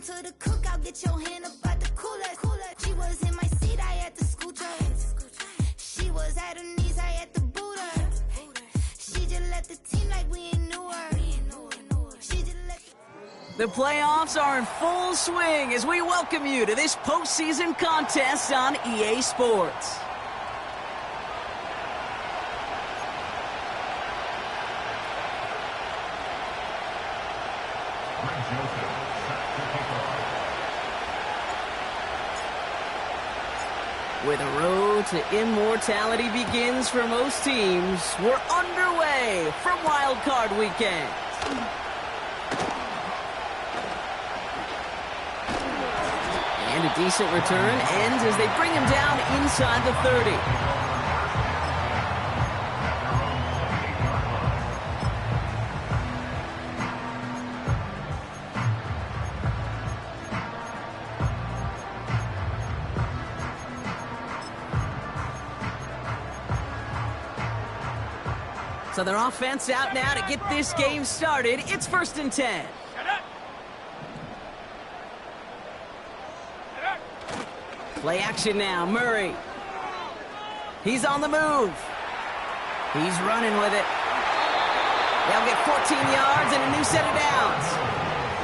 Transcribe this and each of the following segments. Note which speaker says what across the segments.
Speaker 1: to the cookout, get your hand up at the cooler. She was in my seat, I had to scooch her. She was at her knees, I had to boot her. She just left the team like we ain't knew her. She just left.
Speaker 2: The playoffs are in full swing as we welcome you to this postseason contest on EA Sports. Where the road to immortality begins for most teams, we're underway for Wild Card Weekend. And a decent return ends as they bring him down inside the 30. So their offense out now to get this game started. It's 1st and 10. Play action now, Murray. He's on the move. He's running with it. They'll get 14 yards and a new set of downs.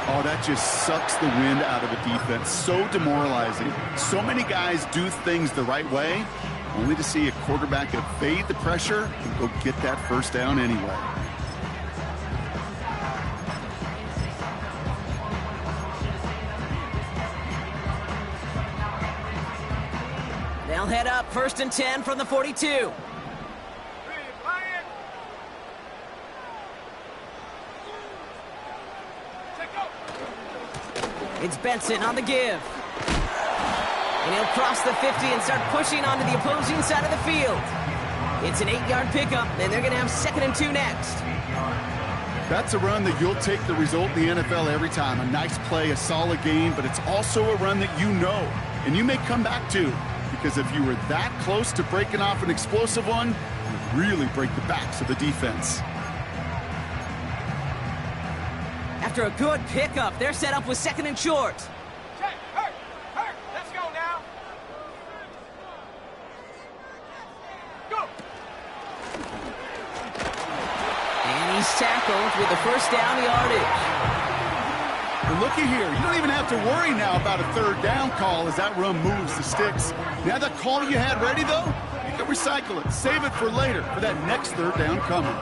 Speaker 3: Oh, that just sucks the wind out of a defense. So demoralizing. So many guys do things the right way, only to see a quarterback evade the pressure and go get that first down anyway.
Speaker 2: They'll head up 1st and 10 from the 42. It's Benson on the give. And he'll cross the 50 and start pushing onto the opposing side of the field. It's an 8-yard pickup, and they're going to have 2nd and 2 next.
Speaker 3: That's a run that you'll take the result in the NFL every time. A nice play, a solid game, but it's also a run that you know, and you may come back to, because if you were that close to breaking off an explosive one, you really break the backs of the defense.
Speaker 2: After a good pickup, they're set up with 2nd and short. He's tackled with the first down yardage.
Speaker 3: And looky here, you don't even have to worry now about a 3rd down call as that run moves the sticks. Now that call you had ready, though, you can recycle it. Save it for later for that next 3rd down coming.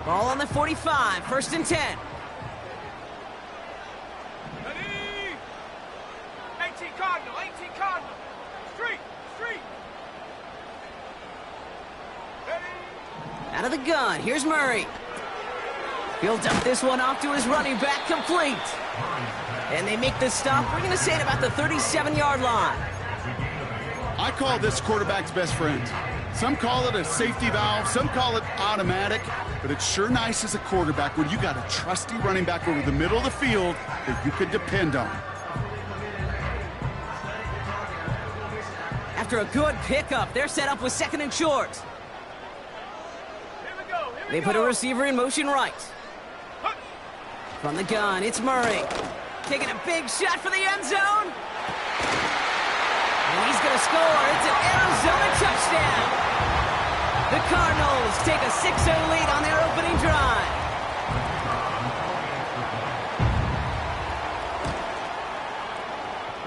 Speaker 2: Ball on the 45, 1st and 10. Out of the gun, here's Murray. He'll dump this one off to his running back, complete. And they make the stop, we're going to say it about the 37-yard line.
Speaker 3: I call this quarterback's best friend. Some call it a safety valve, some call it automatic, but it's sure nice as a quarterback when you got a trusty running back over the middle of the field that you can depend on.
Speaker 2: After a good pickup, they're set up with 2nd and short. They put a receiver in motion right. From the gun, it's Murray. Taking a big shot for the end zone. And he's going to score. It's an Arizona touchdown. The Cardinals take a 6-0 lead on their opening drive.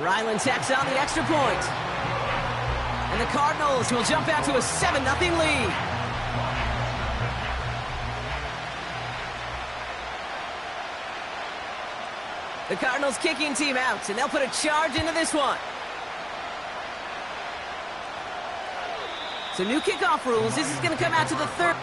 Speaker 2: Ryland tacks on the extra point. And the Cardinals will jump out to a 7-0 lead. The Cardinals kicking team out, and they'll put a charge into this one. So new kickoff rules. This is going to come out to the 3rd.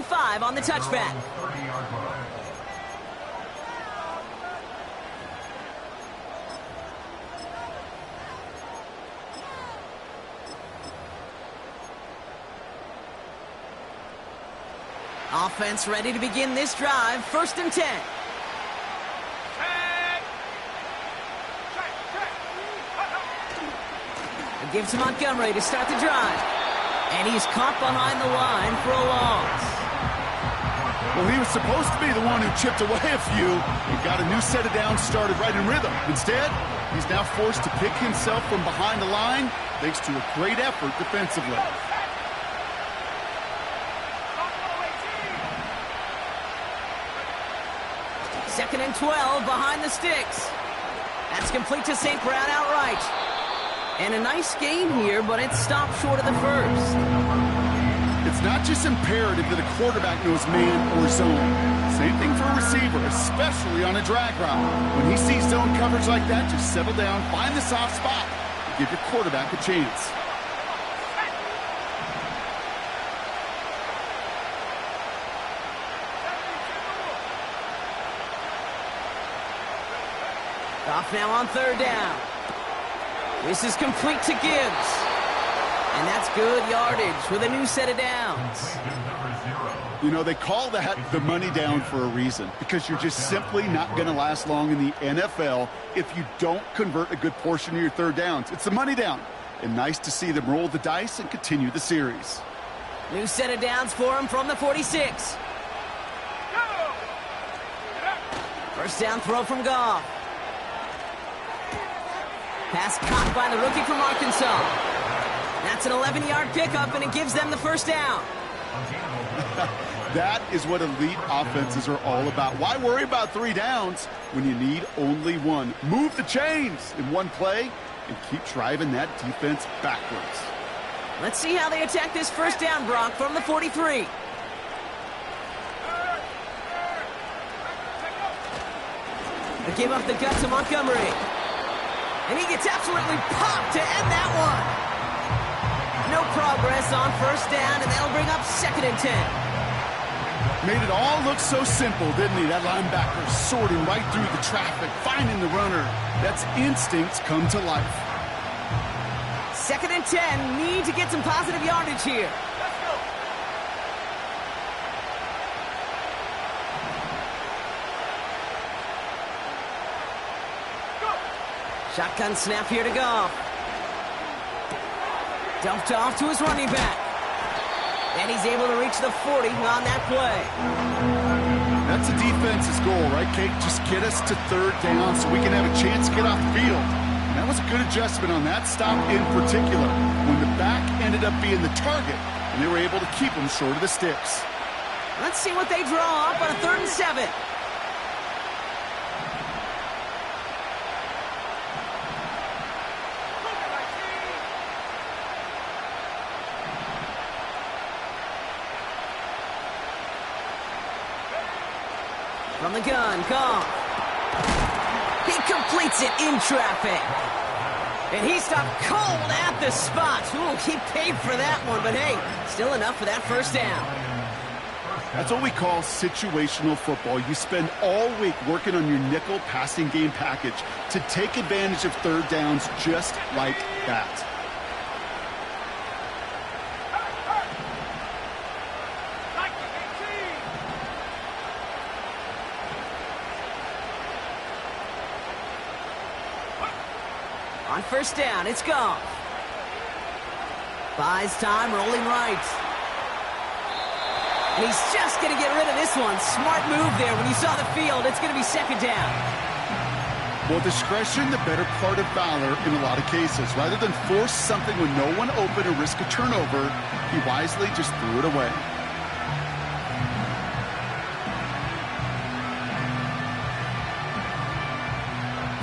Speaker 2: 75 on the touchback. Offense ready to begin this drive. 1st and 10. It gives to Montgomery to start the drive. And he's caught behind the line for a loss.
Speaker 3: Well, he was supposed to be the one who chipped away a few and got a new set of downs started right in rhythm. Instead, he's now forced to pick himself from behind the line thanks to a great effort defensively.
Speaker 2: Second and 12 behind the sticks. That's complete to St. Brown outright. And a nice gain here, but it's stopped short of the first.
Speaker 3: It's not just imperative that a quarterback knows man or zone. Same thing for a receiver, especially on a drag route. When he sees zone coverage like that, just settle down, find the soft spot, and give your quarterback a chance.
Speaker 2: Off now on 3rd down. This is complete to Gibbs. And that's good yardage with a new set of downs.
Speaker 3: You know, they call that the money down for a reason, because you're just simply not going to last long in the NFL if you don't convert a good portion of your 3rd downs. It's the money down. And nice to see them roll the dice and continue the series.
Speaker 2: New set of downs for him from the 46. First down throw from Goff. Pass caught by the rookie from Arkansas. That's an 11-yard pickup, and it gives them the first down.
Speaker 3: That is what elite offenses are all about. Why worry about 3 downs when you need only one? Move the chains in one play and keep driving that defense backwards.
Speaker 2: Let's see how they attack this first down, Brock, from the 43. They give up the gut to Montgomery. And he gets absolutely popped to end that one. No progress on first down, and that'll bring up 2nd and 10.
Speaker 3: Made it all look so simple, didn't he? That linebacker sorting right through the traffic, finding the runner. That's instincts come to life.
Speaker 2: 2nd and 10, need to get some positive yardage here. Shotgun snap here to Goff. Dumped off to his running back. And he's able to reach the 40 on that play.
Speaker 3: That's a defense's goal, right, Kate? Just get us to 3rd down so we can have a chance to get off the field. And that was a good adjustment on that stop in particular, when the back ended up being the target, and they were able to keep him short of the sticks.
Speaker 2: Let's see what they draw up on a 3rd and 7. From the gun, Goff. He completes it in traffic. And he stopped cold at the spot. Ooh, he paid for that one, but hey, still enough for that first down.
Speaker 3: That's what we call situational football. You spend all week working on your nickel passing game package to take advantage of 3rd downs just like that.
Speaker 2: On first down, it's Goff. Buys time, rolling right. And he's just going to get rid of this one. Smart move there. When you saw the field, it's going to be 2nd down.
Speaker 3: Well, discretion, the better part of valor in a lot of cases. Rather than force something with no one open or risk a turnover, he wisely just threw it away.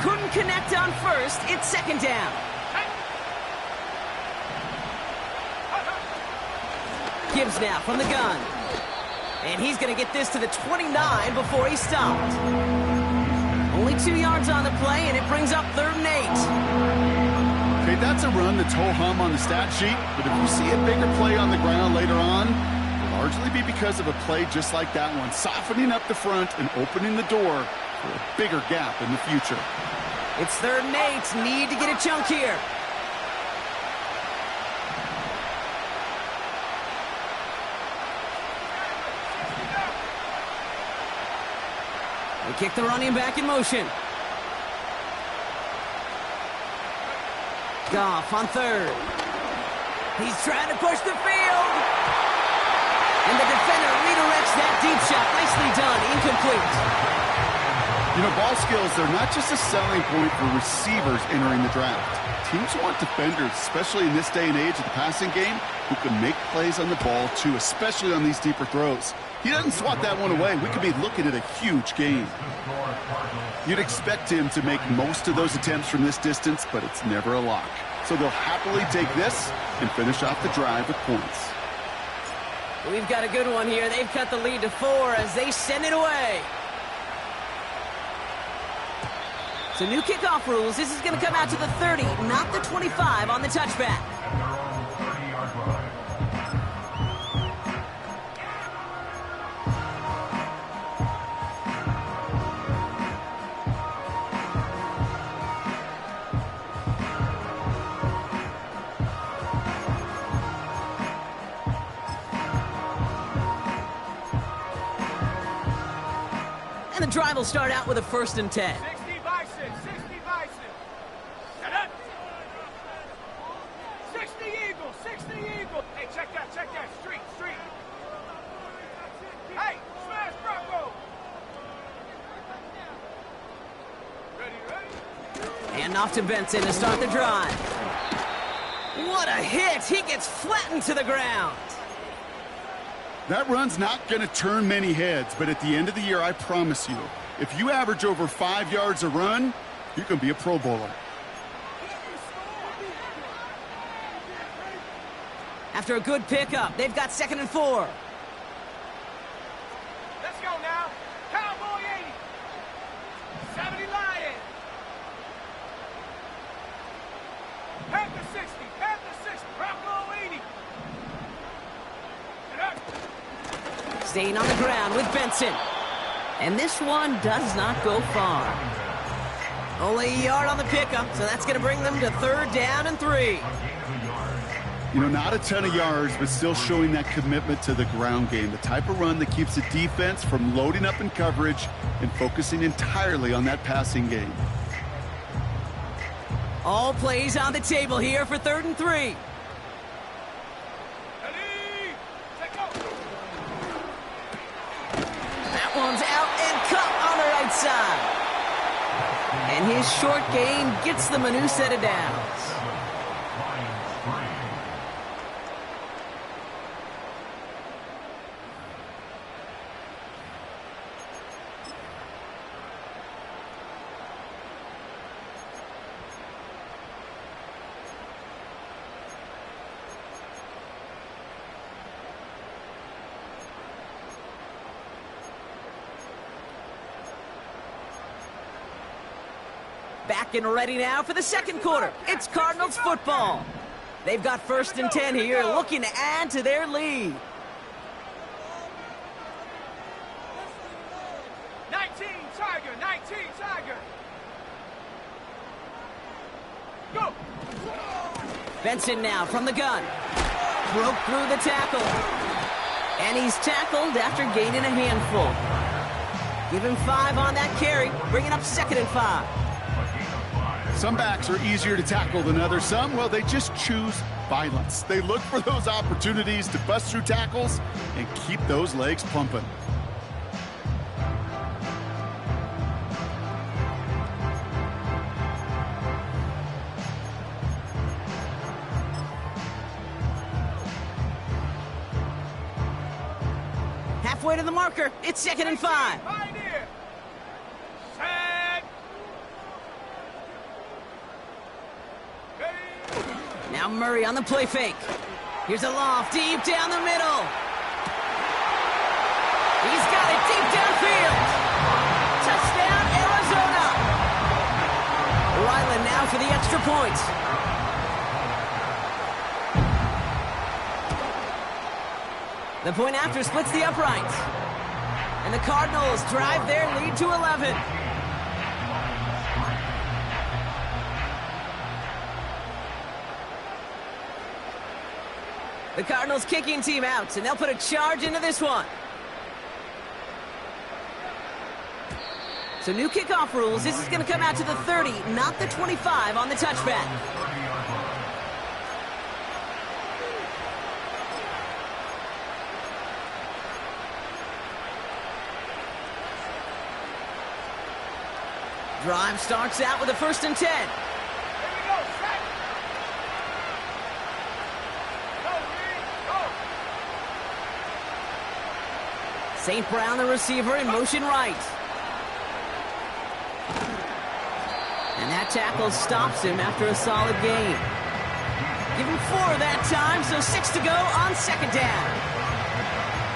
Speaker 2: Couldn't connect on first. It's 2nd down. Gibbs now from the gun. And he's going to get this to the 29 before he stopped. Only 2 yards on the play, and it brings up 3rd and 8.
Speaker 3: Okay, that's a run that's ho-hum on the stat sheet, but if you see a bigger play on the ground later on, with largely be because of a play just like that one, softening up the front and opening the door for a bigger gap in the future.
Speaker 2: It's 3rd and 8. Need to get a chunk here. They kick the running back in motion. Goff on 3rd. He's trying to push the field. And the defender redirects that deep shot. Nicely done. Incomplete.
Speaker 3: You know, ball skills, they're not just a selling point for receivers entering the draft. Teams want defenders, especially in this day and age of the passing game, who can make plays on the ball, too, especially on these deeper throws. He doesn't swat that one away. We could be looking at a huge game. You'd expect him to make most of those attempts from this distance, but it's never a lock. So they'll happily take this and finish off the drive with points.
Speaker 2: We've got a good one here. They've cut the lead to 4 as they send it away. So new kickoff rules. This is going to come out to the 30, not the 25 on the touchback. And the drive will start out with a 1st and 10.
Speaker 4: 60 Bison, 60 Bison. Set up. 60 Eagles, 60 Eagles. Hey, check that, street. Hey, smash Bronco. Ready?
Speaker 2: And off to Benson to start the drive. What a hit! He gets flattened to the ground.
Speaker 3: That run's not going to turn many heads, but at the end of the year, I promise you, if you average over 5 yards a run, you can be a Pro Bowler.
Speaker 2: After a good pickup, they've got 2nd and 4.
Speaker 4: Let's go now. Cowboy 80. 70 Lion. Panther 60. Bronco 80. Set up.
Speaker 2: Staying on the ground with Benson. And this one does not go far. Only a yard on the pickup, so that's going to bring them to 3rd down and 3.
Speaker 3: You know, not a ton of yards, but still showing that commitment to the ground game, the type of run that keeps the defense from loading up in coverage and focusing entirely on that passing game.
Speaker 2: All plays on the table here for 3rd and 3.
Speaker 4: Ready? Take go.
Speaker 2: That one's out and cut on the right side. And his short gain gets them a new set of downs. Back and ready now for the 2nd quarter. It's Cardinals football. They've got 1st and 10 here, looking to add to their lead.
Speaker 4: 19 Tiger. Go.
Speaker 2: Benson now from the gun. Broke through the tackle. And he's tackled after gaining a handful. Give him 5 on that carry, bringing up 2nd and 5.
Speaker 3: Some backs are easier to tackle than others. Some, well, they just choose violence. They look for those opportunities to bust through tackles and keep those legs pumping.
Speaker 2: Halfway to the marker, it's 2nd and 5.
Speaker 4: Pioneer. Set. Ready.
Speaker 2: Now Murray on the play fake. Here's a loft deep down the middle. He's got it deep downfield. Touchdown, Arizona. Ryland now for the extra point. The point after splits the uprights. And the Cardinals drive their lead to 11. The Cardinals kicking team out, and they'll put a charge into this one. So new kickoff rules. This is going to come out to the 30, not the 25 on the touchback. Drive starts out with a 1st and 10.
Speaker 4: Here we go, set. Go, Reed, go.
Speaker 2: St. Brown, the receiver, in motion right. And that tackle stops him after a solid gain. Give him 4 that time, so 6 to go on 2nd down.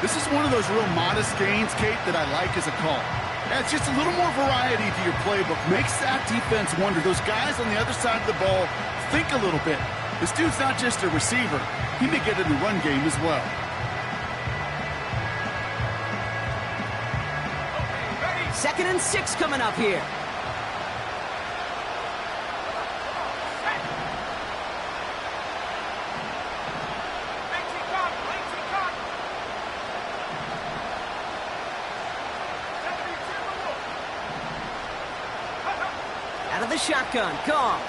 Speaker 3: This is one of those real modest gains, Kate, that I like as a call. Adds just a little more variety to your playbook. Makes that defense wonder. Those guys on the other side of the ball think a little bit. This dude's not just a receiver. He may get in the run game as well.
Speaker 4: Okay, ready.
Speaker 2: 2nd and 6 coming up here.
Speaker 4: Set. Lengthy cut, lengthy cut. 72 look.
Speaker 2: Out of the shotgun, Goff.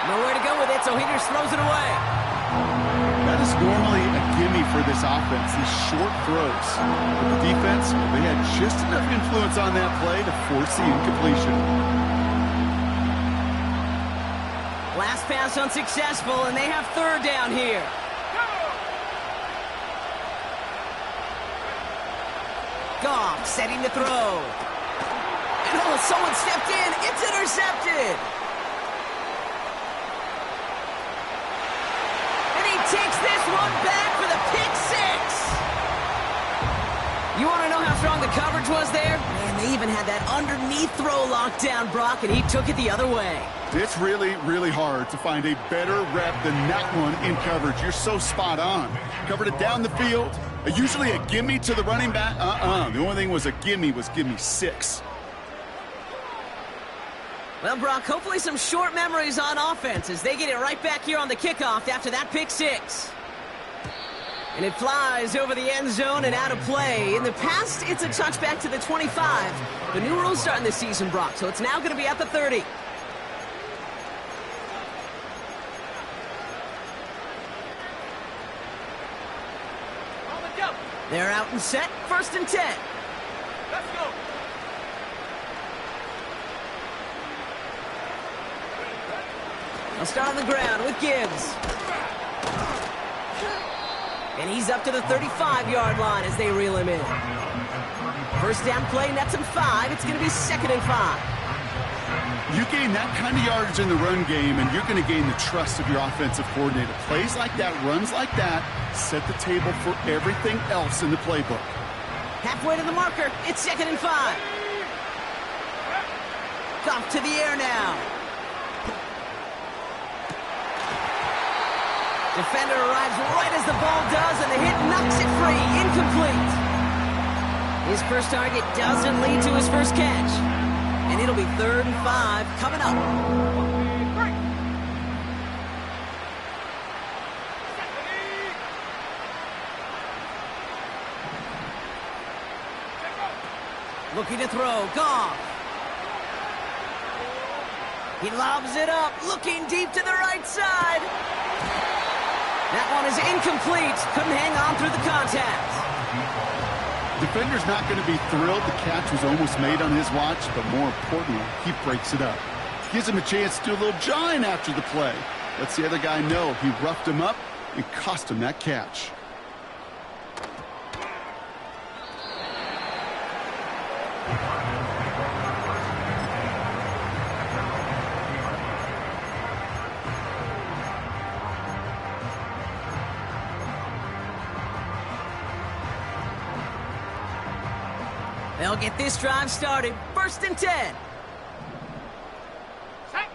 Speaker 2: Nowhere to go with it, so he just throws it away.
Speaker 3: That is normally a gimme for this offense, these short throws. But the defense, they had just enough influence on that play to force the incompletion.
Speaker 2: Last pass unsuccessful, and they have 3rd down here. Goff setting to throw. And oh, someone stepped in. It's intercepted. And he takes this one back for the pick 6. You want to know how strong the coverage was there? Man, they even had that underneath throw locked down, Brock, and he took it the other way.
Speaker 3: It's really, really hard to find a better rep than that one in coverage. You're so spot on. Covered it down the field. Usually a gimme to the running back. The only thing was a gimme 6.
Speaker 2: Well, Brock, hopefully some short memories on offense as they get it right back here on the kickoff after that pick 6. And it flies over the end zone and out of play. In the past, it's a touchback to the 25. The new rules starting this season, Brock, so it's now going to be at the 30.
Speaker 4: On the jump.
Speaker 2: They're out and set. 1st and 10.
Speaker 4: Let's go.
Speaker 2: They'll start on the ground with Gibbs. And he's up to the 35-yard line as they reel him in. 1st down play, nets him 5. It's going to be 2nd and 5.
Speaker 3: You gain that kind of yardage in the run game, and you're going to gain the trust of your offensive coordinator. Plays like that, runs like that, set the table for everything else in the playbook.
Speaker 2: Halfway to the marker. It's 2nd and 5. Goff to the air now. Defender arrives right as the ball does, and the hit knocks it free. Incomplete. His first target doesn't lead to his first catch. And it'll be 3rd and 5 coming up. Looking to throw. Goff. He lobs it up, looking deep to the right side. That one is incomplete. Couldn't hang on through the contact.
Speaker 3: Defender's not going to be thrilled the catch was almost made on his watch, but more importantly, he breaks it up. Gives him a chance to do a little jawing after the play. Lets the other guy know he roughed him up and cost him that catch.
Speaker 2: They'll get this drive started. 1st and 10.
Speaker 4: Set.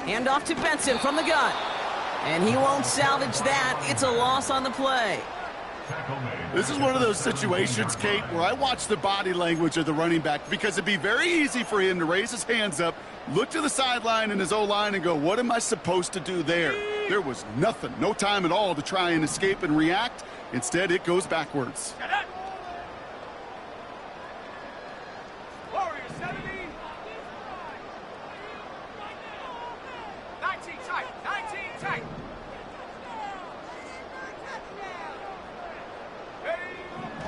Speaker 2: Hand off to Benson from the gun. And he won't salvage that. It's a loss on the play.
Speaker 3: This is one of those situations, Kate, where I watch the body language of the running back because it'd be very easy for him to raise his hands up, look to the sideline in his O-line and go, what am I supposed to do there? There was nothing, no time at all to try and escape and react. Instead, it goes backwards.
Speaker 4: Warriors 70. 19 tight. 19 tight.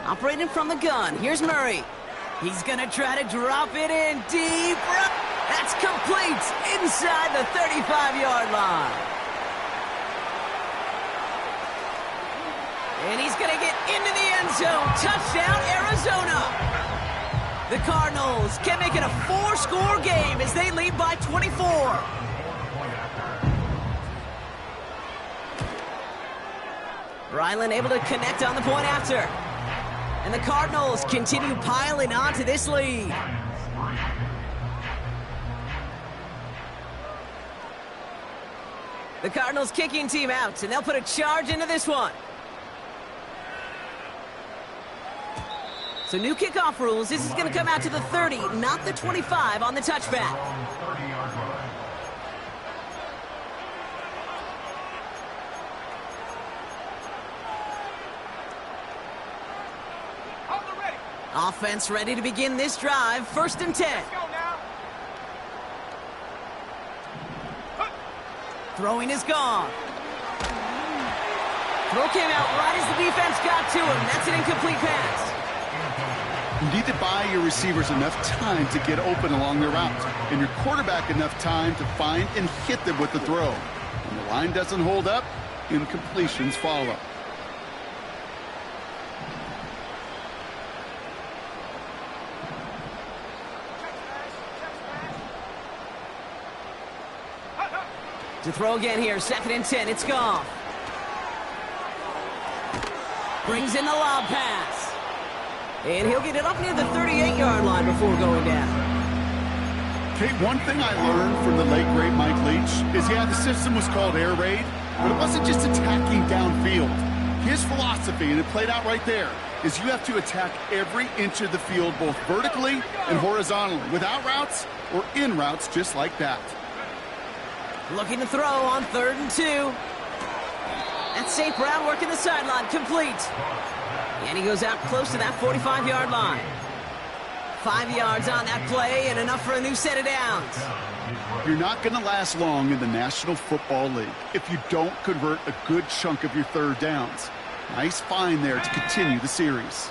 Speaker 2: Operating from the gun. Here's Murray. He's going to try to drop it in deep. That's complete inside the 35-yard line. And he's going to get into the end zone. Touchdown, Arizona. The Cardinals can make it a 4-score game as they lead by 24. Ryland able to connect on the point after. And the Cardinals continue piling on to this lead. The Cardinals kicking team out, and they'll put a charge into this one. So new kickoff rules. This is going to come out to the 30, not the 25 on the touchback. Offense ready to begin this drive. 1st and 10.
Speaker 4: Let's go now.
Speaker 2: Throwing is gone. Throw came out right as the defense got to him. That's an incomplete pass.
Speaker 3: You need to buy your receivers enough time to get open along their route, and your quarterback enough time to find and hit them with the throw. When the line doesn't hold up, incompletions follow.
Speaker 2: To throw again here, 2nd and 10, it's Goff. Brings in the lob pass. And he'll get it up near the 38-yard line before going down.
Speaker 3: Kate, one thing I learned from the late, great Mike Leach is, yeah, the system was called air raid, but it wasn't just attacking downfield. His philosophy, and it played out right there, is you have to attack every inch of the field, both vertically and horizontally, without routes or in routes just like that.
Speaker 2: Looking to throw on 3rd and 2. That's St. Brown working the sideline, complete. And he goes out close to that 45-yard line. 5 yards on that play and enough for a new set of downs.
Speaker 3: You're not going to last long in the National Football League if you don't convert a good chunk of your 3rd downs. Nice find there to continue the series.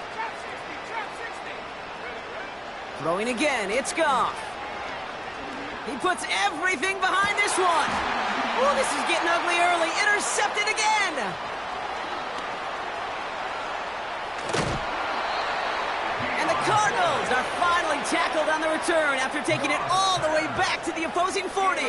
Speaker 2: Throwing again, it's Goff. He puts everything behind this one. Oh, this is getting ugly early. Intercepted again. And the Cardinals are finally tackled on the return after taking it all the way back to the opposing 40.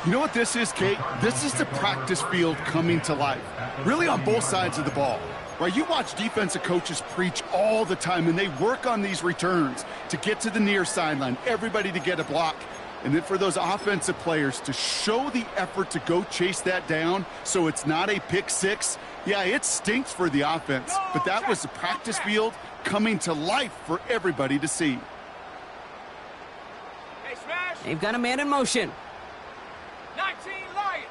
Speaker 3: You know what this is, Kate? This is the practice field coming to life. Really on both sides of the ball. Right, you watch defensive coaches preach all the time, and they work on these returns to get to the near sideline, everybody to get a block. And then for those offensive players to show the effort to go chase that down so it's not a pick six, yeah, it stinks for the offense. But that was the practice field coming to life for everybody to see.
Speaker 4: Hey, smash.
Speaker 2: They've got a man in motion.
Speaker 4: 19 Lion.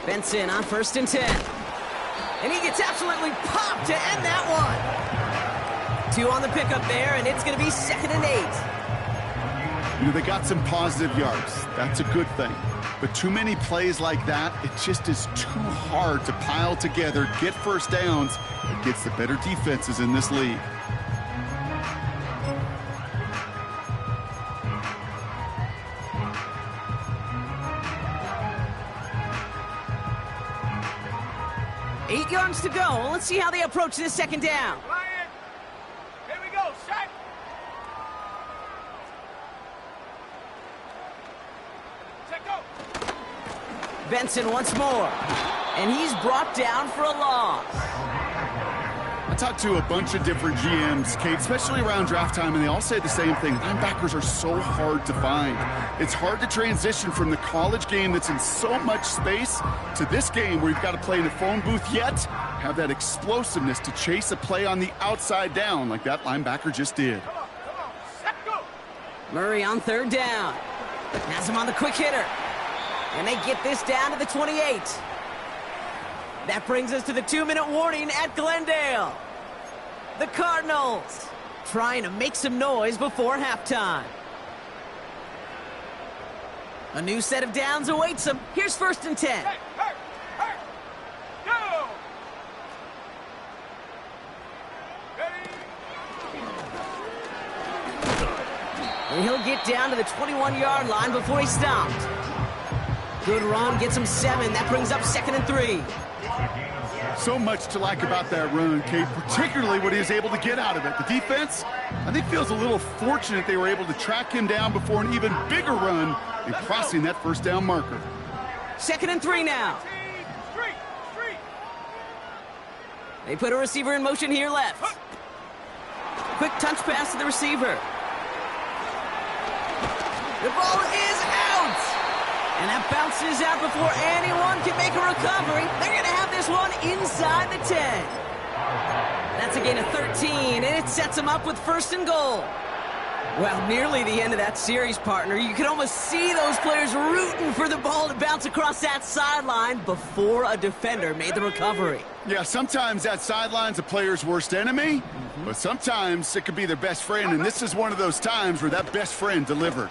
Speaker 2: Benson on 1st and 10. And he gets absolutely popped to end that one. 2 on the pickup there, and it's going to be 2nd and 8.
Speaker 3: You know, they got some positive yards. That's a good thing. But too many plays like that, it just is too hard to pile together, get 1st downs against the better defenses in this league.
Speaker 2: Eight yards to go. Let's see how they approach this 2nd down.
Speaker 4: Lion. Here we go. Set. Set go.
Speaker 2: Benson once more. And he's brought down for a loss. A
Speaker 3: talked to a bunch of different GMs, Kate, especially around draft time, and they all say the same thing. Linebackers are so hard to find. It's hard to transition from the college game that's in so much space to this game where you've got to play in a phone booth, yet have that explosiveness to chase a play on the outside down like that linebacker just did.
Speaker 4: Come on, set, go.
Speaker 2: Murray on third down. Has him on the quick hitter. And they get this down to the 28. That brings us to the 2-minute warning at Glendale. The Cardinals trying to make some noise before halftime. A new set of downs awaits them. Here's 1st and 10.
Speaker 4: Hey, go. Ready.
Speaker 2: And he'll get down to the 21-yard line before he's stopped. Good run, gets him 7. That brings up 2nd and 3.
Speaker 3: So much to like about that run, Kate, particularly what he was able to get out of it. The defense, I think, feels a little fortunate they were able to track him down before an even bigger run and crossing that 1st down marker.
Speaker 2: 2nd and 3 now.
Speaker 4: Street.
Speaker 2: They put a receiver in motion here left. Quick touch pass to the receiver. The ball is out! And that bounces out before anyone can make a recovery. They're going to have this one inside the 10. That's a gain of 13, and it sets them up with 1st and goal. Well, nearly the end of that series, partner. You can almost see those players rooting for the ball to bounce across that sideline before a defender made the recovery.
Speaker 3: Yeah, sometimes that sideline's a player's worst enemy, but sometimes it could be their best friend, and this is one of those times where that best friend delivered.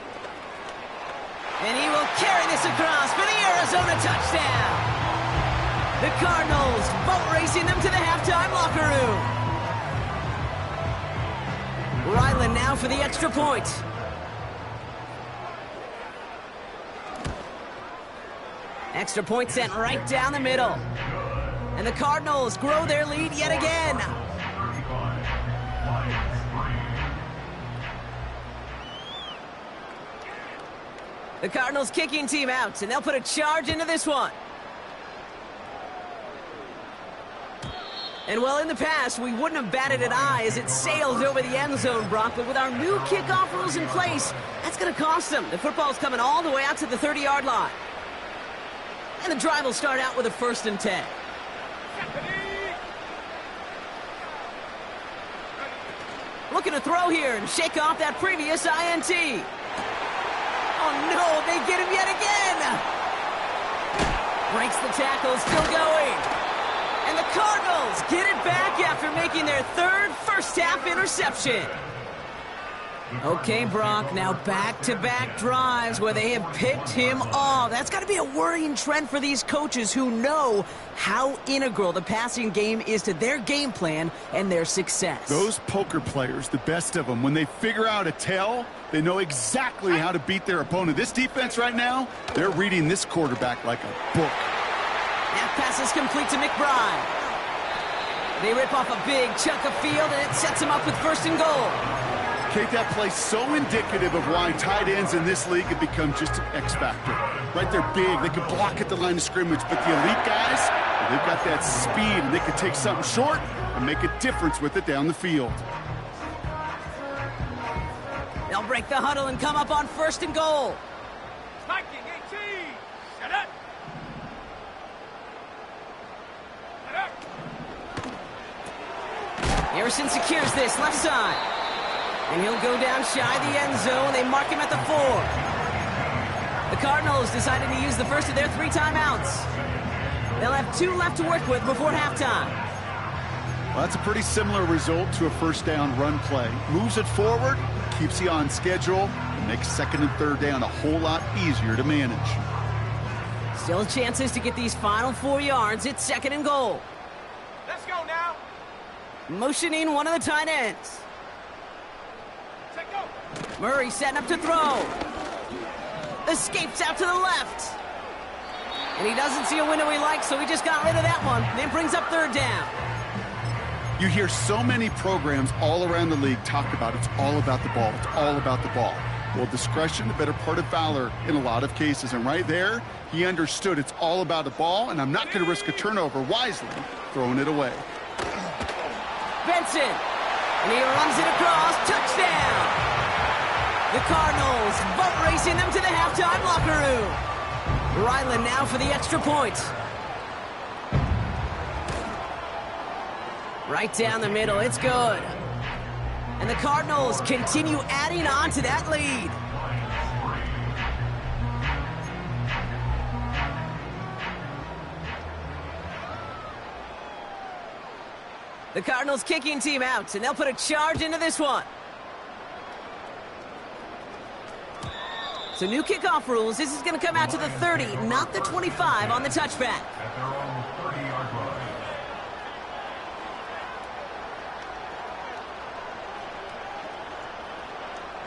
Speaker 2: And he will carry this across for the Arizona touchdown. The Cardinals boat racing them to the halftime locker room. Ryland now for the extra point. Extra point sent right down the middle. And the Cardinals grow their lead yet again. The Cardinals kicking team out, and they'll put a charge into this one. And well, in the past, we wouldn't have batted an eye as it sails over the end zone, Brock, but with our new kickoff rules in place, that's going to cost them. The football's coming all the way out to the 30-yard line. And the drive will start out with a 1st and 10. Looking to throw here and shake off that previous INT. Oh, no, they get him yet again. Breaks the tackle, still going. And the Cardinals get it back after making their 3rd first-half interception. Okay, Brock, now back-to-back drives where they have picked him off. That's got to be a worrying trend for these coaches who know how integral the passing game is to their game plan and their success.
Speaker 3: Those poker players, the best of them, when they figure out a tell, they know exactly how to beat their opponent. This defense right now, they're reading this quarterback like a book.
Speaker 2: That pass is complete to McBride. They rip off a big chunk of field, and it sets them up with 1st and goal.
Speaker 3: Kate, that play's so indicative of why tight ends in this league have become just an X factor. Right, they're big, they can block at the line of scrimmage, but the elite guys, they've got that speed, and they can take something short and make a difference with it down the field.
Speaker 2: They'll break the huddle and come up on 1st and goal.
Speaker 4: Striking 18. Set up.
Speaker 2: Harrison secures this left side. And he'll go down shy the end zone. They mark him at the 4. The Cardinals decided to use the first of their 3 timeouts. They'll have 2 left to work with before halftime.
Speaker 3: Well, that's a pretty similar result to a 1st down run play. Moves it forward, keeps you on schedule, and makes 2nd and 3rd down a whole lot easier to manage.
Speaker 2: Still chances to get these final 4 yards. It's 2nd and goal.
Speaker 4: Let's go now.
Speaker 2: Motioning one of the tight ends.
Speaker 4: Set, go.
Speaker 2: Murray setting up to throw. Escapes out to the left. And he doesn't see a window he likes, so he just got rid of that one. Then brings up 3rd down.
Speaker 3: You hear so many programs all around the league talk about it's all about the ball. It's all about the ball. Well, discretion, the better part of valor in a lot of cases. And right there, he understood it's all about the ball, and I'm not going to risk a turnover wisely throwing it away.
Speaker 2: Johnson. And he runs it across. Touchdown! The Cardinals boat racing them to the halftime locker room. Ryland now for the extra point. Right down the middle. It's good. And the Cardinals continue adding on to that lead. The Cardinals kicking team out, and they'll put a charge into this one. So new kickoff rules. This is going to come out to the 30, not the 25 on the touchback.
Speaker 5: At their own 30-yard line.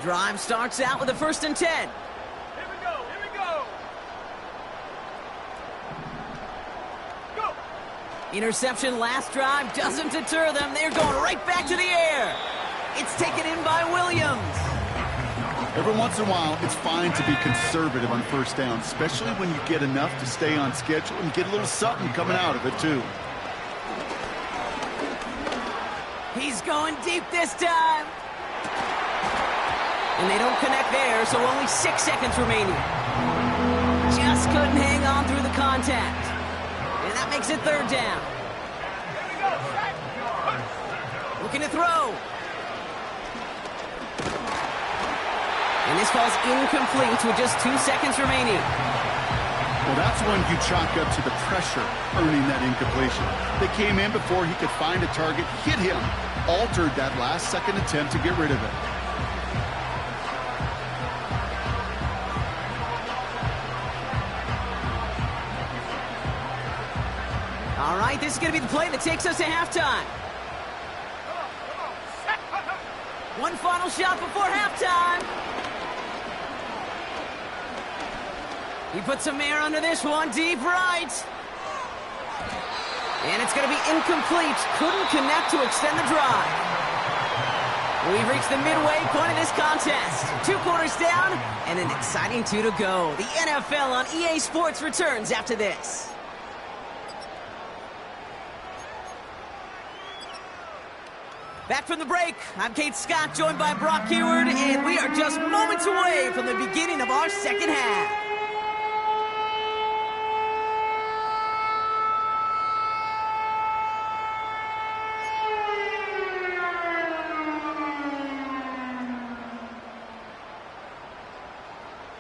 Speaker 2: Drive starts out with a 1st and 10.
Speaker 4: Here we go, here we go. Go.
Speaker 2: Interception last drive doesn't deter them. They're going right back to the air. It's taken in by Williams.
Speaker 3: Every once in a while, it's fine to be conservative on 1st down, especially when you get enough to stay on schedule and get a little something coming out of it, too.
Speaker 2: He's going deep this time. And they don't connect there, so only 6 seconds remaining. Just couldn't hang on through the contact. And that makes it 3rd down. Looking to throw. And this falls incomplete with just 2 seconds remaining.
Speaker 3: Well, that's when you chalk up to the pressure earning that incompletion. They came in before he could find a target, hit him, altered that last-second attempt to get rid of it.
Speaker 2: All right, this is going to be the play that takes us to halftime. One final shot before halftime. He puts some air under this one, deep right. And it's going to be incomplete. Couldn't connect to extend the drive. We've reached the midway point of this contest. 2 quarters down and an exciting 2 to go. The NFL on EA Sports returns after this. Back from the break, I'm Kate Scott, joined by Brock Huard, and we are just moments away from the beginning of our second half.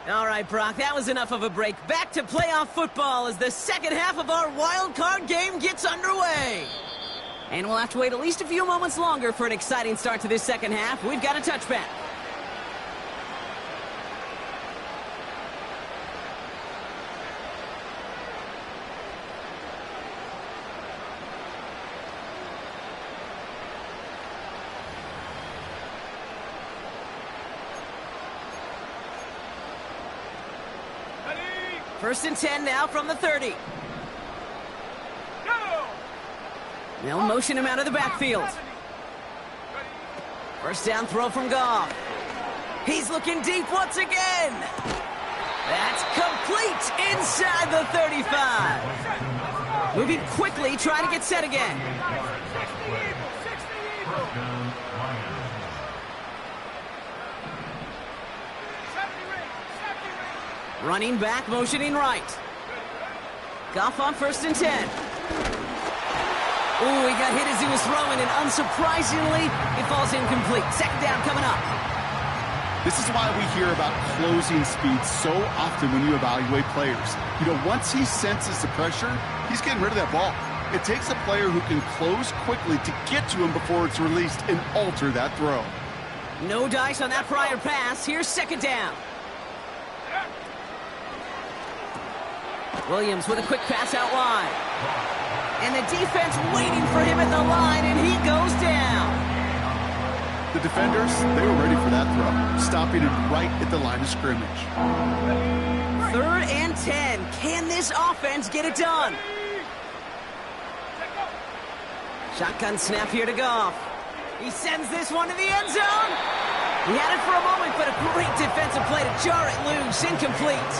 Speaker 2: All right, Brock, that was enough of a break. Back to playoff football as the second half of our wild card game gets underway. And we'll have to wait at least a few moments longer for an exciting start to this second half. We've got a touchback.
Speaker 4: Ready.
Speaker 2: 1st and 10 now from the 30. They'll motion him out of the backfield. 1st down throw from Goff. He's looking deep once again. That's complete inside the 35. Moving quickly, trying to get set again. Running back, motioning right. Goff on 1st and 10. Ooh, he got hit as he was throwing, and unsurprisingly, it falls incomplete. 2nd down coming up.
Speaker 3: This is why we hear about closing speed so often when you evaluate players. You know, once he senses the pressure, he's getting rid of that ball. It takes a player who can close quickly to get to him before it's released and alter that throw.
Speaker 2: No dice on that prior pass. Here's 2nd down. Williams with a quick pass out wide. And the defense waiting for him at the line, and he goes down.
Speaker 3: The defenders, they were ready for that throw, stopping him right at the line of scrimmage.
Speaker 2: 3rd and 10. Can this offense get it done? Shotgun snap here to Goff. He sends this one to the end zone. He had it for a moment, but a great defensive play to jar it loose. Incomplete.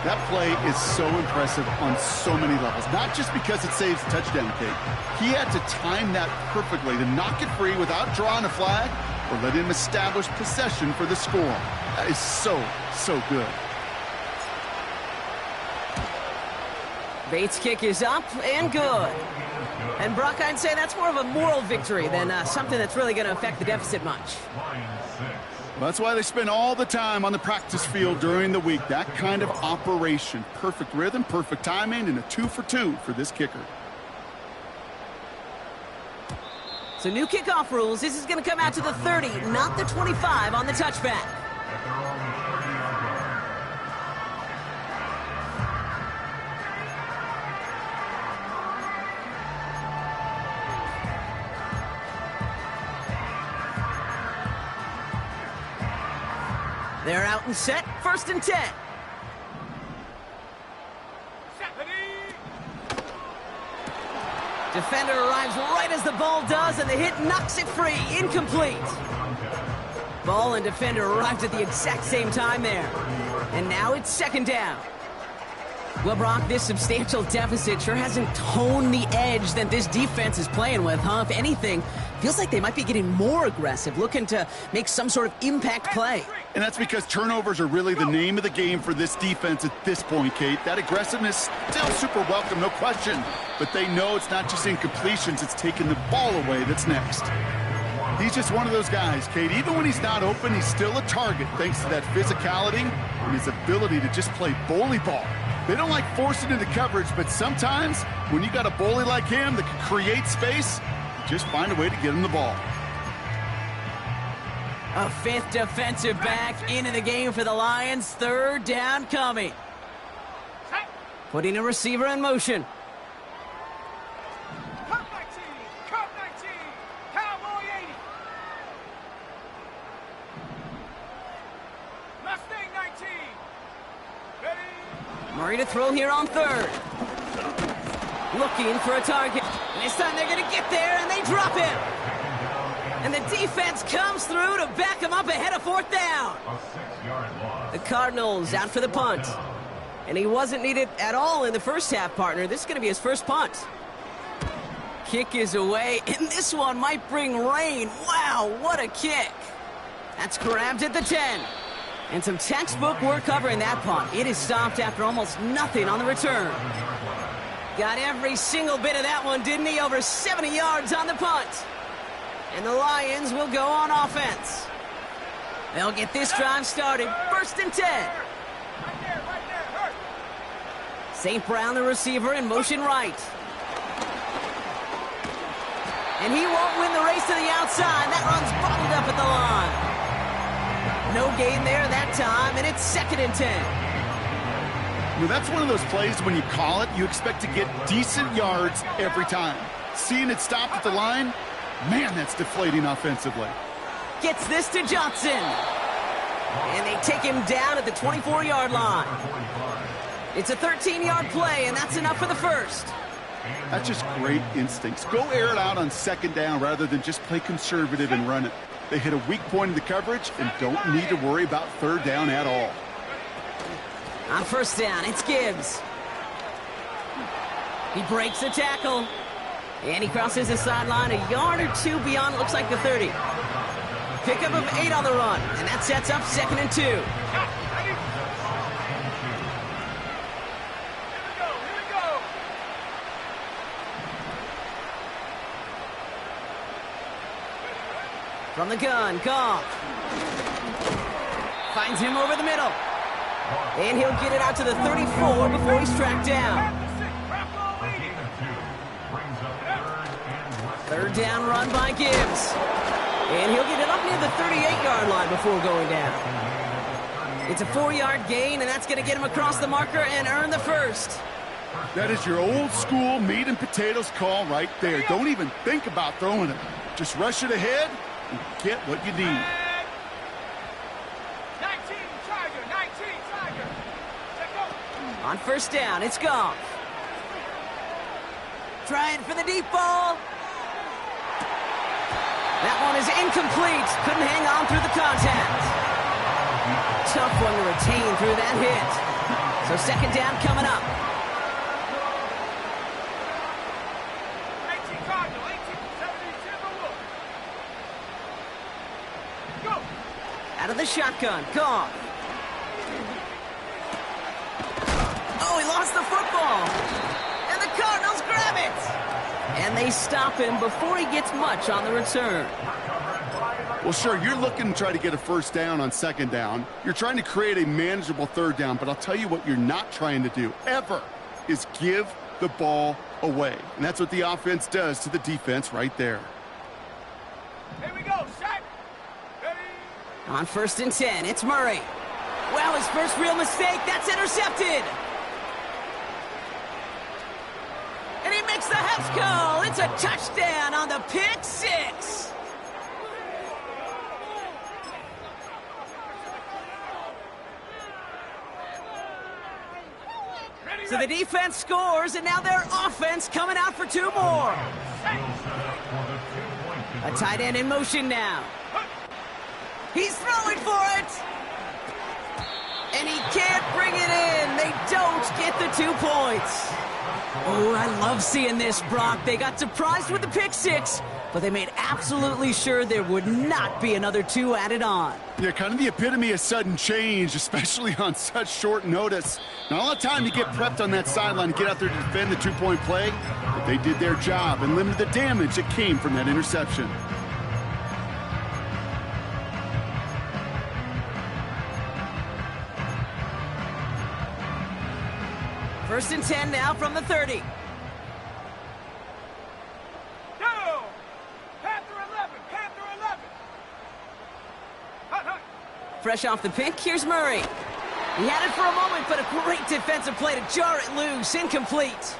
Speaker 3: That play is so impressive on so many levels, not just because it saves a touchdown, Kate. He had to time that perfectly to knock it free without drawing a flag or let him establish possession for the score. That is so, so good.
Speaker 2: Bates' kick is up and good. And Brock, I'd say that's more of a moral victory than something that's really going to affect the deficit much.
Speaker 3: Well, that's why they spend all the time on the practice field during the week. That kind of operation. Perfect rhythm, perfect timing, and a 2 for 2 for this kicker.
Speaker 2: So new kickoff rules. This is going to come out to the 30, not the 25 on the touchback. They're out and set. 1st and 10. Defender arrives right as the ball does, and the hit knocks it free. Incomplete. Ball and defender arrived at the exact same time there. And now it's 2nd down. Well, Brock, this substantial deficit sure hasn't toned the edge that this defense is playing with, huh? If anything, feels like they might be getting more aggressive, looking to make some sort of impact play.
Speaker 3: And that's because turnovers are really the name of the game for this defense at this point, Kate. That aggressiveness still super welcome, no question. But they know it's not just incompletions, it's taking the ball away that's next. He's just one of those guys, Kate. Even when he's not open, he's still a target thanks to that physicality and his ability to just play bully ball. They don't like forcing into coverage, but sometimes when you got a bully like him that can create space, you just find a way to get him the ball.
Speaker 2: A 5th defensive back into the game for the Lions. 3rd down coming. Putting a receiver in motion.
Speaker 4: Cup 19, Cup 19, Cowboy 80. Mustang 19. Ready?
Speaker 2: Murray to throw here on 3rd. Looking for a target. And this time they're going to get there, and they drop him. And the defense comes through to back him up ahead of 4th down. The Cardinals out for the punt. And he wasn't needed at all in the first half, partner. This is going to be his first punt. Kick is away, and this one might bring rain. Wow, what a kick. That's grabbed at the 10. And some textbook work covering that punt. It is stopped after almost nothing on the return. Got every single bit of that one, didn't he? Over 70 yards on the punt. And the Lions will go on offense. They'll get this drive started. 1st and 10.
Speaker 4: Right there, hurt.
Speaker 2: St. Brown, the receiver, in motion right. And he won't win the race to the outside. That run's bottled up at the line. No gain there that time, and it's 2nd and 10.
Speaker 3: Well, that's one of those plays when you call it, you expect to get decent yards every time. Seeing it stopped at the line, man, that's deflating offensively.
Speaker 2: Gets this to Johnson. And they take him down at the 24-yard line. It's a 13-yard play, and that's enough for the first.
Speaker 3: That's just great instincts. Go air it out on 2nd down rather than just play conservative and run it. They hit a weak point in the coverage and don't need to worry about 3rd down at all.
Speaker 2: On 1st down, it's Gibbs. He breaks the tackle. And he crosses the sideline a yard or 2 beyond, looks like the 30. Pickup of 8 on the run, and that sets up 2nd and 2.
Speaker 4: Here we go.
Speaker 2: From the gun, Goff. Finds him over the middle. And he'll get it out to the 34 before he's tracked down. 3rd down run by Gibbs. And he'll get it up near the 38-yard line before going down. It's a 4-yard gain, and that's going to get him across the marker and earn the first.
Speaker 3: That is your old school meat and potatoes call right there. Don't even think about throwing it. Just rush it ahead and get what you need.
Speaker 4: 19 Tiger. Check out.
Speaker 2: On 1st down, it's Goff. Trying for the deep ball. That one is incomplete. Couldn't hang on through the contact. Tough one to retain through that hit. So So second down coming up.
Speaker 4: 18 Cardinal, 18, 70, Timberwolves. Go.
Speaker 2: Out of the shotgun. Goff. Oh, he lost the football. And the Cardinals grab it. And they stop him before he gets much on the return.
Speaker 3: Well, sure, you're looking to try to get a first down on second down. You're trying to create a manageable third down, but I'll tell you what you're not trying to do, ever, is give the ball away. And that's what the offense does to the defense right there.
Speaker 4: Here we go, set. Ready.
Speaker 2: On 1st and 10, it's Murray. Wow, his first real mistake. That's intercepted. And he makes the house call. It's a touchdown on the pick six. So the defense scores, and now their offense coming out for two more. A tight end in motion now. He's throwing for it. And he can't bring it in. They don't get the 2 points. Oh, I love seeing this, Brock. They got surprised with the pick six, but they made absolutely sure there would not be another 2 added on.
Speaker 3: Yeah, kind of the epitome of sudden change, especially on such short notice. Not a lot of time to get prepped on that sideline to get out there to defend the 2-point play, but they did their job and limited the damage that came from that interception.
Speaker 2: First and 10 now from the 30.
Speaker 4: Down. Panther 11, Panther 11. Hut, hut.
Speaker 2: Fresh off the pick, here's Murray. He had it for a moment, but a great defensive play to jar it loose. Incomplete.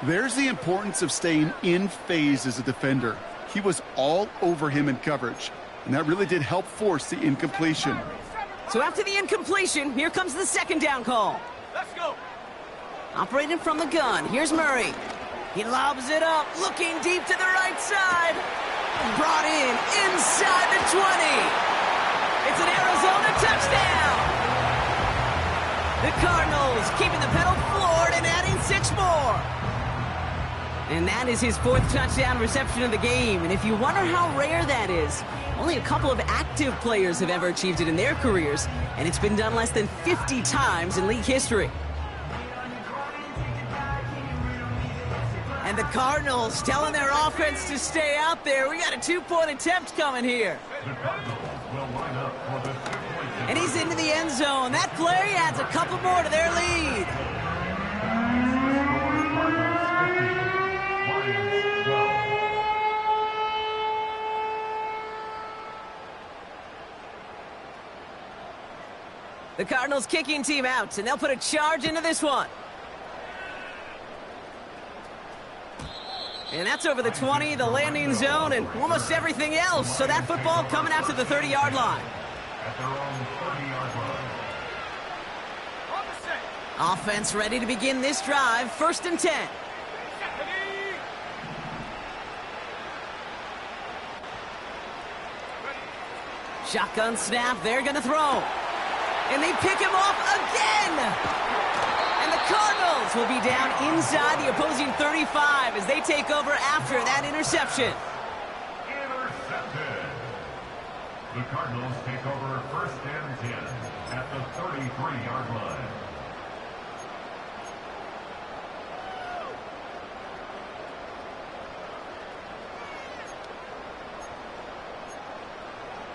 Speaker 3: There's the importance of staying in phase as a defender. He was all over him in coverage, and that really did help force the incompletion.
Speaker 2: So after the incompletion, here comes the second down call.
Speaker 4: Let's go.
Speaker 2: Operating from the gun, here's Murray. He lobs it up, looking deep to the right side. Brought in inside the 20. It's an Arizona touchdown. The Cardinals keeping the pedal floored and adding 6 more. And that is his 4th touchdown reception of the game. And if you wonder how rare that is, only a couple of active players have ever achieved it in their careers, and it's been done less than 50 times in league history. And the Cardinals telling their offense to stay out there. We got a 2-point attempt coming here. And he's into the end zone. That play adds a couple more to their lead. The Cardinals kicking team out, and they'll put a charge into this one. And that's over the 20, the landing zone, and almost everything else. So that football coming out to the 30-yard line.
Speaker 5: At their own 30-yard line.
Speaker 4: On the set.
Speaker 2: Offense ready to begin this drive. 1st and 10.
Speaker 4: Ready.
Speaker 2: Shotgun snap. They're going to throw. And they pick him off again. And the Cardinals will be down inside the opposing 35 as they take over after that interception.
Speaker 5: Intercepted. The Cardinals take over 1st and 10 at the 33-yard line.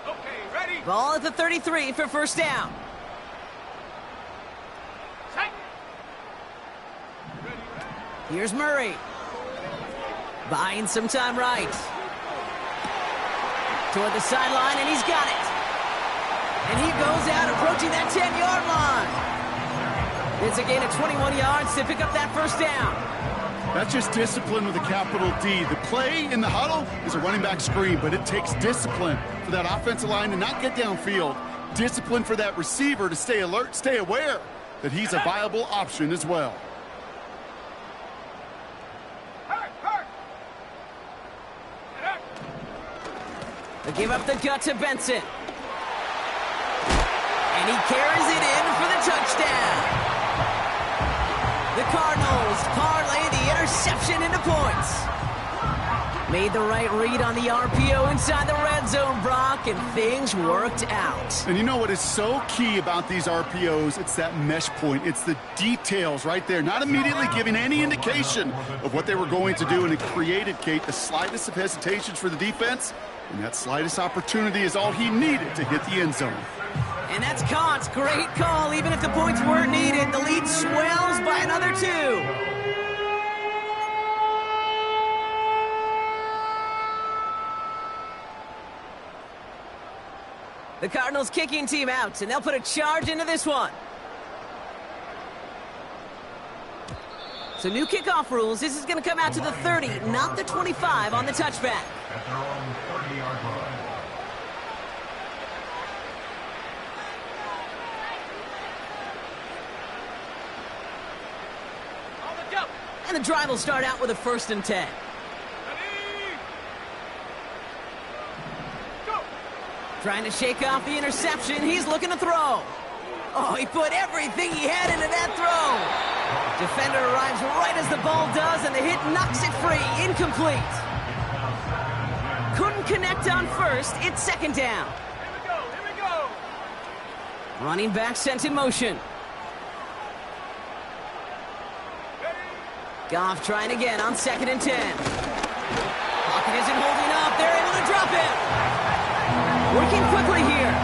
Speaker 4: Okay, ready.
Speaker 2: Ball at the 33 for 1st down.
Speaker 4: Set.
Speaker 2: Here's Murray. Buying some time right. Toward the sideline, and he's got it. And he goes out approaching that 10-yard line. It's a gain of 21 yards to pick up that 1st down.
Speaker 3: That's just discipline with a capital D. The play in the huddle is a running back screen, but it takes discipline for that offensive line to not get downfield. Discipline for that receiver to stay alert, stay aware that he's a viable option as well.
Speaker 4: Hurt, hurt. Get up.
Speaker 2: They give up the gut to Benson. And he carries it in for the a touchdown. The Cardinals parlay the interception into points. Made the right read on the RPO inside the red zone, Brock, and things worked out.
Speaker 3: And you know what is so key about these RPOs? It's that mesh point. It's the details right there, not immediately giving any indication of what they were going to do, and it created, Kate, the slightest of hesitations for the defense, and that slightest opportunity is all he needed to hit the end zone.
Speaker 2: And that's caught. Great call. Even if the points weren't needed, the lead swells by another 2. The Cardinals kicking team out, and they'll put a charge into this one. So new kickoff rules. This is going to come out to the 30, not the 25 on the touchback.
Speaker 5: At their own 30-yard line.
Speaker 4: On the jump.
Speaker 2: And the drive will start out with a 1st and 10.
Speaker 4: Ready? Go.
Speaker 2: Trying to shake off the interception. He's looking to throw. Oh, he put everything he had into that throw. Defender arrives right as the ball does, and the hit knocks it free. Incomplete. Couldn't connect on first. It's 2nd down.
Speaker 4: Here we go. Here we go.
Speaker 2: Running back sent in motion. Goff trying again on 2nd and 10. Pocket isn't holding up. They're able to drop it. Working quickly here.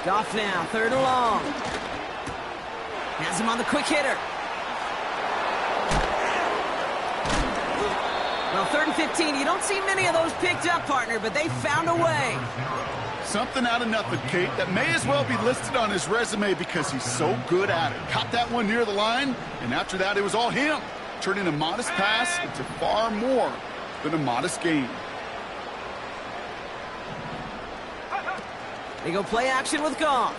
Speaker 2: Goff now, 3rd and long. Has him on the quick hitter. Well, 3rd and 15, you don't see many of those picked up, partner, but they found a way.
Speaker 3: Something out of nothing, Kate, that may as well be listed on his resume because he's so good at it. Caught that one near the line, and after that, it was all him, turning a modest pass into far more than a modest gain.
Speaker 2: They go play action with Goff.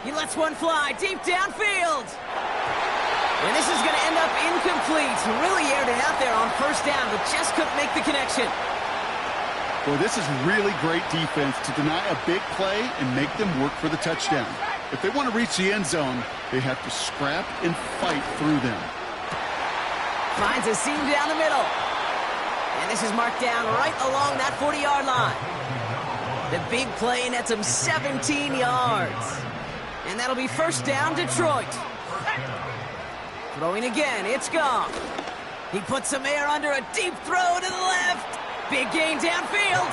Speaker 2: He lets one fly deep downfield. And this is going to end up incomplete. He really aired it out there on 1st down, but just couldn't make the connection.
Speaker 3: Boy, this is really great defense to deny a big play and make them work for the touchdown. If they want to reach the end zone, they have to scrap and fight through them.
Speaker 2: Finds a seam down the middle. And this is marked down right along that 40-yard line. The big play nets him 17 yards. And that'll be 1st down, Detroit. Throwing again, it's Goff. He puts some air under a deep throw to the left. Big gain downfield.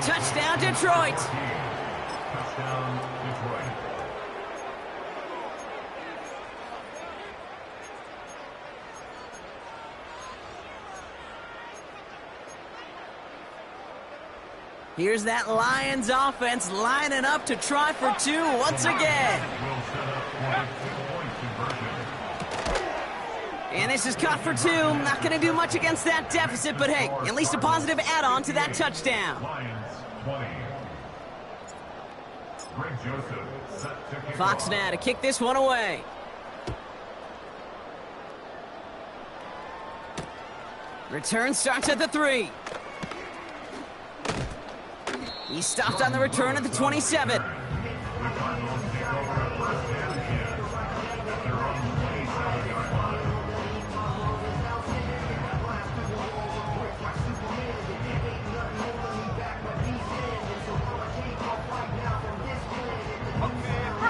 Speaker 2: Touchdown, Detroit.
Speaker 5: Touchdown, Detroit.
Speaker 2: Here's that Lions offense lining up to try for 2 once again.
Speaker 5: Will set up for a 2-point conversion.
Speaker 2: And this is caught for 2. Not going to do much against that deficit, but hey, at least a positive add-on to that touchdown.
Speaker 5: Lions 20. Greg Joseph set to kick
Speaker 2: Fox
Speaker 5: off.
Speaker 2: now to kick this one away. Return starts at the 3. He stopped on the return at the 27.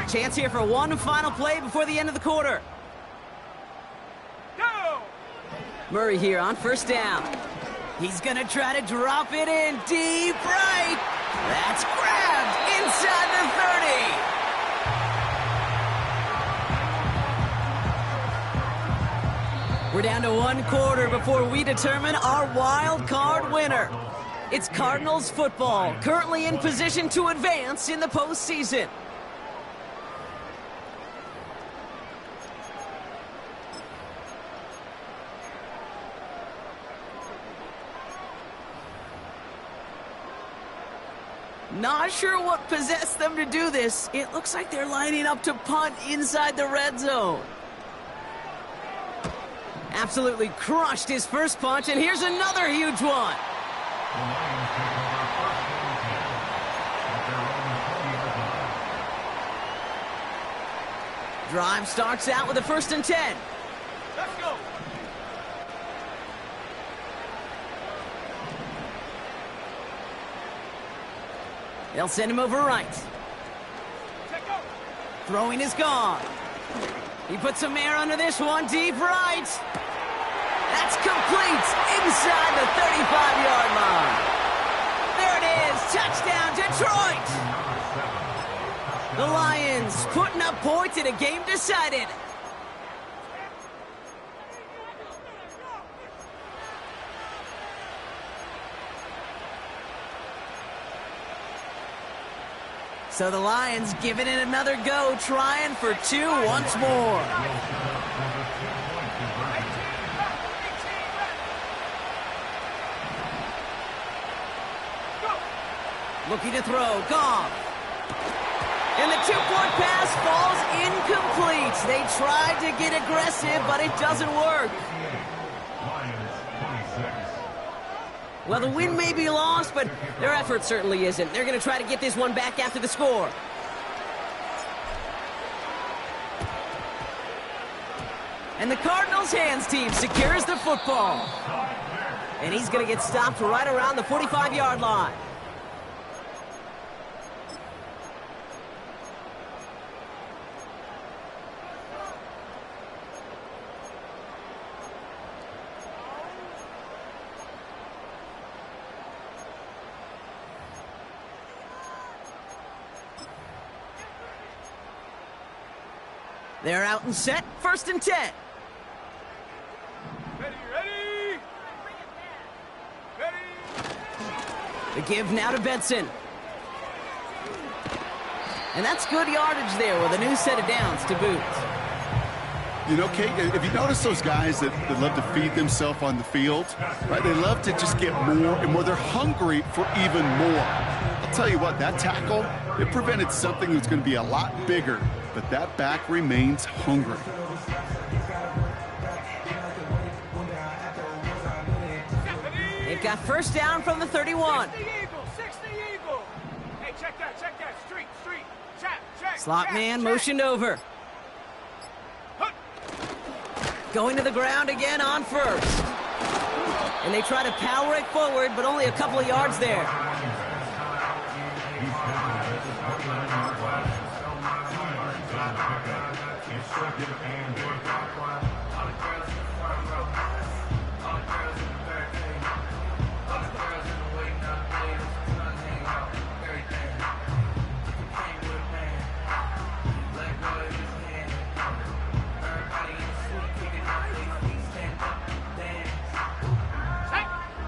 Speaker 2: Chance here for one final play before the end of the quarter.
Speaker 4: Go.
Speaker 2: Murray here on 1st down. He's going to try to drop it in deep right. That's grabbed inside the 30. We're down to 1 quarter before we determine our wild card winner. It's Cardinals football, currently in position to advance in the postseason. Not sure what possessed them to do this. It looks like they're lining up to punt inside the red zone. Absolutely crushed his first punch, and here's another huge one.
Speaker 5: The Lions take over first and 10 at their own 20-yard line.
Speaker 2: Drive starts out with a 1st and 10.
Speaker 4: Let's go.
Speaker 2: They'll send him over right.
Speaker 4: Check go.
Speaker 2: Throwing is gone. He puts some air under this one, deep right. That's complete inside the 35-yard line. There it is, touchdown Detroit. The Lions putting up points in a game decided. So the Lions giving it another go, trying for 2 once more. Looking to throw, Goff. And the 2-point pass falls incomplete. They tried to get aggressive, but it doesn't work.
Speaker 5: Lions 26.
Speaker 2: Well, the win may be lost, but their effort certainly isn't. They're going to try to get this one back after the score. And the Cardinals' hands team secures the football. And he's going to get stopped right around the 45-yard line. They're out and set, 1st and 10.
Speaker 4: Ready, ready. Ready.
Speaker 2: The give now to Benson. And that's good yardage there with a new set of downs to boot.
Speaker 3: You know, Kate, if you notice those guys that love to feed themselves on the field, right? They love to just get more and more. They're hungry for even more. I'll tell you what, that tackle, it prevented something that's going to be a lot bigger, but that back remains hungry.
Speaker 2: They've got 1st down from the 31.
Speaker 4: 60 Eagle, 60 Eagle. Hey, check that, street. Check.
Speaker 2: Slot
Speaker 4: check,
Speaker 2: man
Speaker 4: check.
Speaker 2: motioned over.
Speaker 4: Hut.
Speaker 2: Going to the ground again on 1st. And they try to power it forward, but only a couple of yards there.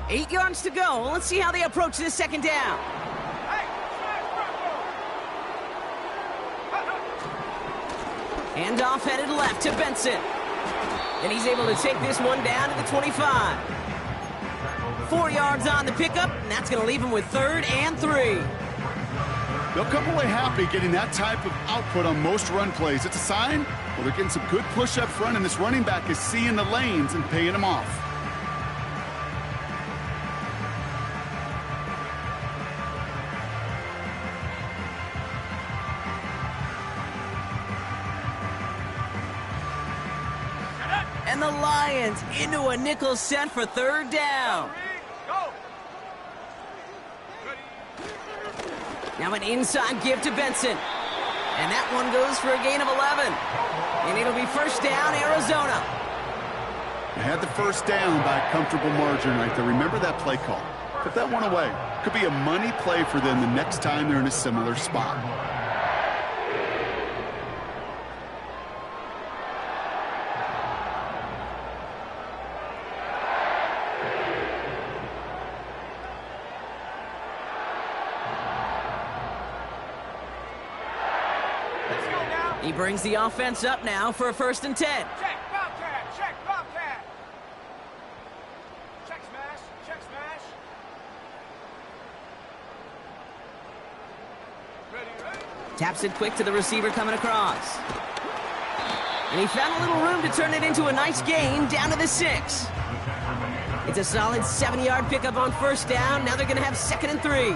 Speaker 4: Hey,
Speaker 2: 8 yards to go. Let's see how they approach this 2nd down.
Speaker 4: hey, smash Bronco.
Speaker 2: Handoff headed left to Benson. And he's able to take this one down to the 25. 4 yards on the pickup, and that's going to leave him with 3rd and 3.
Speaker 3: They'll come away happy getting that type of output on most run plays. It's a sign, well, they're getting some good push up front, and this running back is seeing the lanes and paying them off.
Speaker 2: And the Lions into a nickel set for 3rd down.
Speaker 4: Go. Ready.
Speaker 2: Now an inside give to Benson. And that one goes for a gain of 11. And it'll be 1st down, Arizona.
Speaker 3: They had the 1st down by a comfortable margin right there. Remember that play call. Put that one away. Could be a money play for them the next time they're in a similar spot.
Speaker 4: Let's go now.
Speaker 2: He brings the offense up now for a 1st and 10.
Speaker 4: Check Bobcat. Check Bobcat. Check smash. Check smash. Ready, ready.
Speaker 2: Taps it quick to the receiver coming across. And he found a little room to turn it into a nice gain down to the 6. It's a solid 70-yard pickup on first down. Now they're going to have 2nd and 3.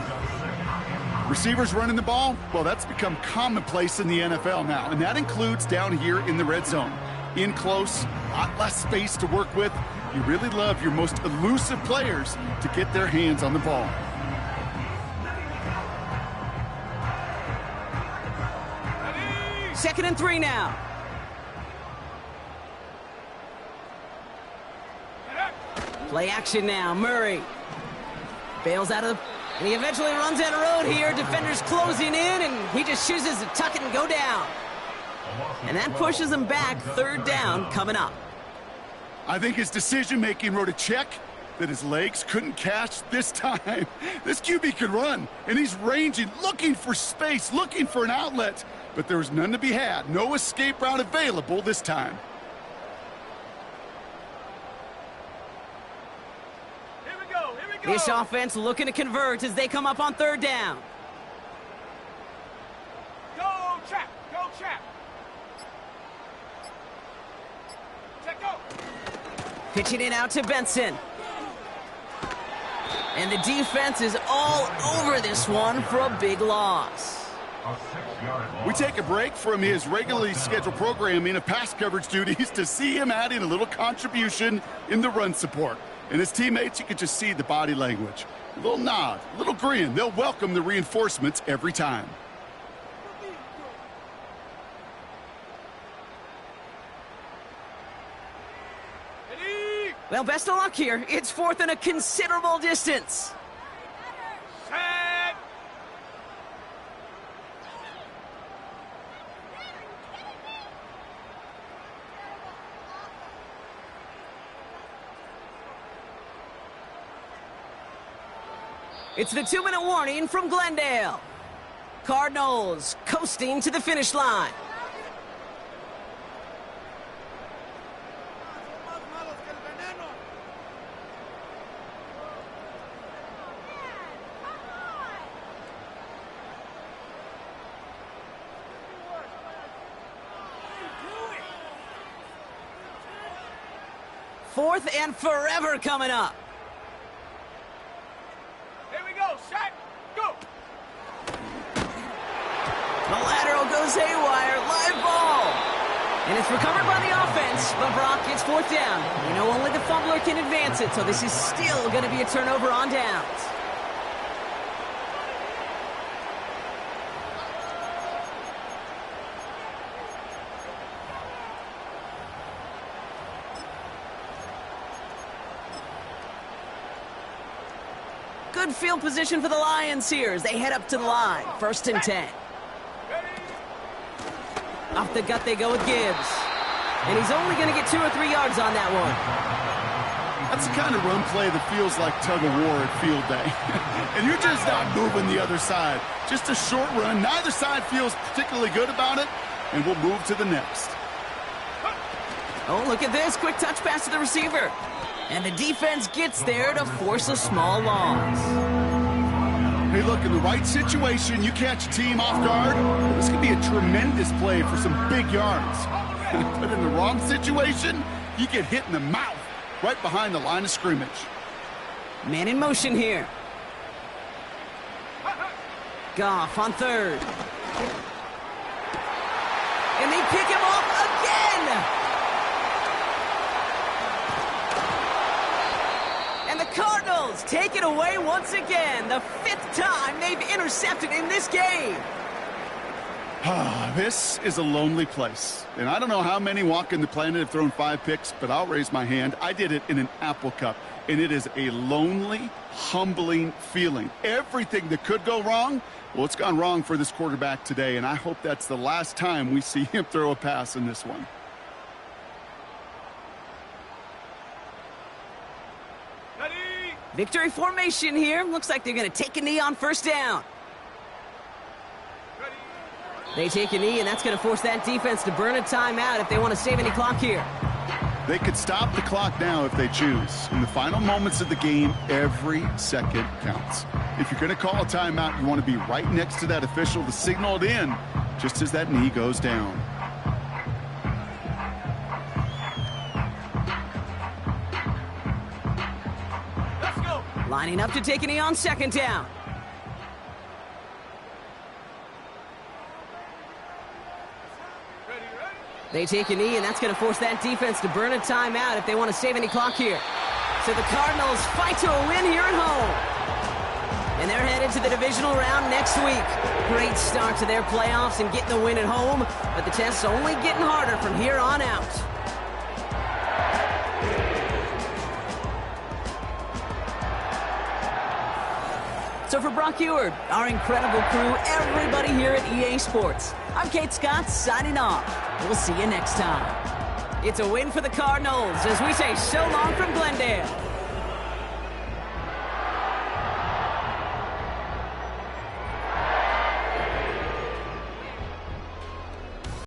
Speaker 3: Receivers running the ball, well, that's become commonplace in the NFL now, and that includes down here in the red zone. In close, a lot less space to work with. You really love your most elusive players to get their hands on the ball.
Speaker 2: Second and 3 now. Play action now. Murray bails out of the... And he eventually runs out of road here. Defenders closing in, and he just chooses to tuck it and go down. And that pushes him back. 3rd down coming up.
Speaker 3: I think his decision-making wrote a check that his legs couldn't catch this time. This QB could run, and he's ranging, looking for space, looking for an outlet. But there was none to be had. No escape route available this time.
Speaker 2: This offense looking to convert as they come up on 3rd down.
Speaker 4: Go, Chap! Go, Chap! Check, go!
Speaker 2: Pitching it out to Benson. And the defense is all over this one for a big loss.
Speaker 3: We take a break from his regularly scheduled programming of pass coverage duties to see him adding a little contribution in the run support. And his teammates, you could just see the body language. A little nod, a little grin. They'll welcome the reinforcements every time.
Speaker 2: Well, best of luck here. It's 4th and a considerable distance.
Speaker 4: Set!
Speaker 2: It's the 2-minute warning from Glendale. Cardinals coasting to the finish line. Fourth and forever coming up.
Speaker 4: Here we go, shot, go!
Speaker 2: The lateral goes haywire, live ball. And it's recovered by the offense, but Brock gets 4th down. You know, only the fumbler can advance it, so this is still going to be a turnover on downs. Good field position for the Lions here as they head up to the line. 1st and 10. Off the gut they go with Gibbs. And he's only going to get 2 or 3 yards on that one.
Speaker 3: That's the kind of run play that feels like tug-of-war at field day. And you're just not moving the other side. Just a short run. Neither side feels particularly good about it. And we'll move to the next.
Speaker 2: Oh, look at this. Quick touch pass to the receiver. And the defense gets there to force a small loss.
Speaker 3: Hey, look, in the right situation, you catch a team off guard. This could be a tremendous play for some big yards. But in the wrong situation, you get hit in the mouth right behind the line of scrimmage.
Speaker 2: Man in motion here. Goff on 3rd. And they pick him off again! And the Cardinals take it away once again. The 5th time they've intercepted in this game.
Speaker 3: This is a lonely place. And I don't know how many walking the planet have thrown 5 picks, but I'll raise my hand. I did it in an Apple Cup. And it is a lonely, humbling feeling. Everything that could go wrong, well, it's gone wrong for this quarterback today. And I hope that's the last time we see him throw a pass in this one.
Speaker 2: Victory formation here. Looks like they're going to take a knee on 1st down. They take a knee, and that's going to force that defense to burn a timeout if they want to save any clock here.
Speaker 3: They could stop the clock now if they choose. In the final moments of the game, every second counts. If you're going to call a timeout, you want to be right next to that official to signal it in just as that knee goes down.
Speaker 2: Lining up to take a knee on second down. They take a knee, and that's going to force that defense to burn a timeout if they want to save any clock here. So the Cardinals fight to a win here at home. And they're headed to the divisional round next week. Great start to their playoffs and getting the win at home, but the test's only getting harder from here on out. So for Brock Eward, our incredible crew, everybody here at EA Sports, I'm Kate Scott signing off. We'll see you next time. It's a win for the Cardinals as we say so long from Glendale.